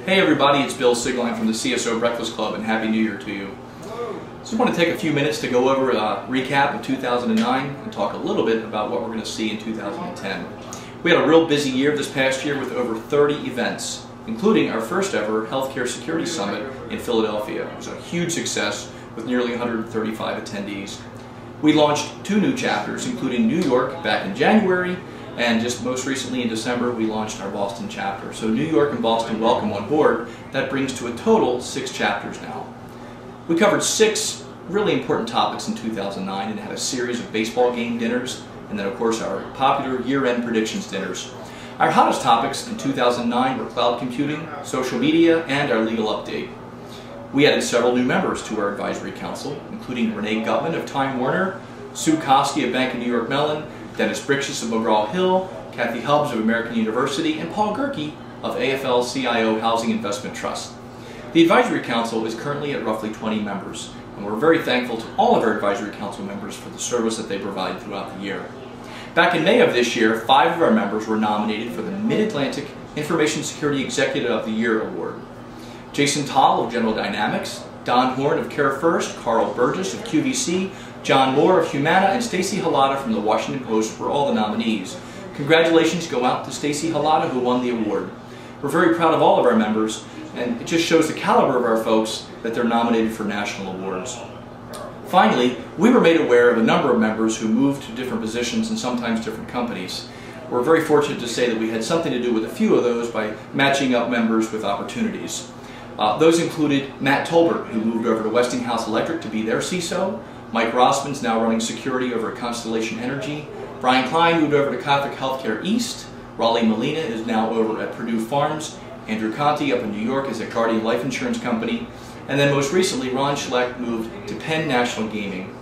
Hey everybody, it's Bill Sigline from the CSO Breakfast Club, and Happy New Year to you. Just want to take a few minutes to go over a recap of 2009 and talk a little bit about what we're going to see in 2010. We had a real busy year this past year with over 30 events, including our first ever Healthcare Security Summit in Philadelphia. It was a huge success with nearly 135 attendees. We launched 2 new chapters, including New York back in January, and just most recently in December we launched our Boston chapter. So New York and Boston welcome on board. That brings to a total 6 chapters now. We covered 6 really important topics in 2009 and had a series of baseball game dinners, and then of course our popular year-end predictions dinners. Our hottest topics in 2009 were cloud computing, social media, and our legal update. We added several new members to our advisory council, including Renee Gutman of Time Warner, Sue Koski of Bank of New York Mellon, Dennis Brixius of McGraw-Hill, Kathy Hubbs of American University, and Paul Gerke of AFL-CIO Housing Investment Trust. The Advisory Council is currently at roughly 20 members, and we're very thankful to all of our Advisory Council members for the service that they provide throughout the year. Back in May of this year, 5 of our members were nominated for the Mid-Atlantic Information Security Executive of the Year Award. Jason Tall of General Dynamics, Don Horn of Care First, Carl Burgess of QVC, John Moore of Humana, and Stacy Halata from the Washington Post were all the nominees. Congratulations go out to Stacy Halata, who won the award. We're very proud of all of our members, and it just shows the caliber of our folks that they're nominated for national awards. Finally, we were made aware of a number of members who moved to different positions and sometimes different companies. We're very fortunate to say that we had something to do with a few of those by matching up members with opportunities. Those included Matt Tolbert, who moved over to Westinghouse Electric to be their CISO. Mike Rossman's now running security over at Constellation Energy. Brian Klein moved over to Catholic Healthcare East. Raleigh Molina is now over at Purdue Farms. Andrew Conti up in New York is at Guardian Life Insurance Company. And then most recently, Ron Schleck moved to Penn National Gaming.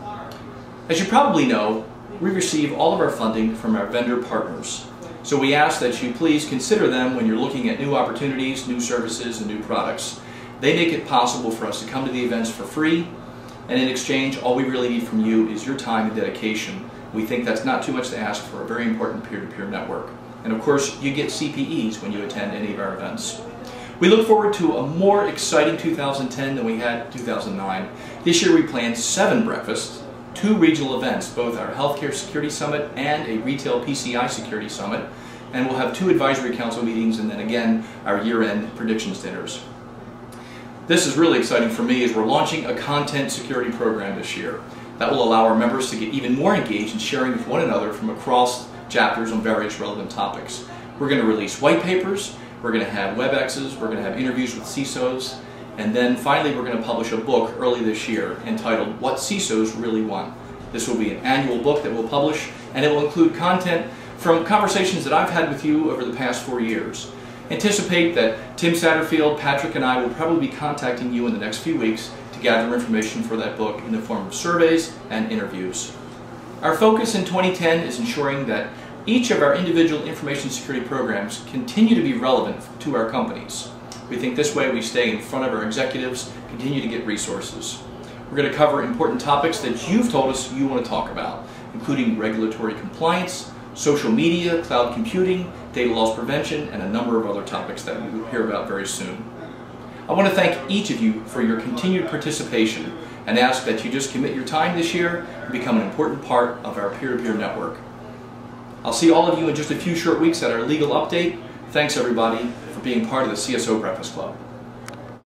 As you probably know, we receive all of our funding from our vendor partners. So we ask that you please consider them when you're looking at new opportunities, new services, and new products. They make it possible for us to come to the events for free, and in exchange, all we really need from you is your time and dedication. We think that's not too much to ask for a very important peer-to-peer network. And of course, you get CPEs when you attend any of our events. We look forward to a more exciting 2010 than we had 2009. This year we planned 7 breakfasts, 2 regional events, both our Healthcare Security Summit and a Retail PCI Security Summit, and we'll have 2 Advisory Council meetings and then again our year-end predictions dinners. This is really exciting for me as we're launching a content security program this year that will allow our members to get even more engaged in sharing with one another from across chapters on various relevant topics. We're going to release white papers, we're going to have WebExes, we're going to have interviews with CISOs, and then finally we're going to publish a book early this year entitled What CISOs Really Want. This will be an annual book that we'll publish, and it will include content from conversations that I've had with you over the past 4 years. Anticipate that Tim Satterfield, Patrick, and I will probably be contacting you in the next few weeks to gather information for that book in the form of surveys and interviews. Our focus in 2010 is ensuring that each of our individual information security programs continue to be relevant to our companies. We think this way we stay in front of our executives, continue to get resources. We're going to cover important topics that you've told us you want to talk about, including regulatory compliance, social media, cloud computing, data loss prevention, and a number of other topics that we will hear about very soon. I want to thank each of you for your continued participation and ask that you just commit your time this year and become an important part of our peer-to-peer network. I'll see all of you in just a few short weeks at our legal update. Thanks everybody for being part of the CSO Breakfast Club.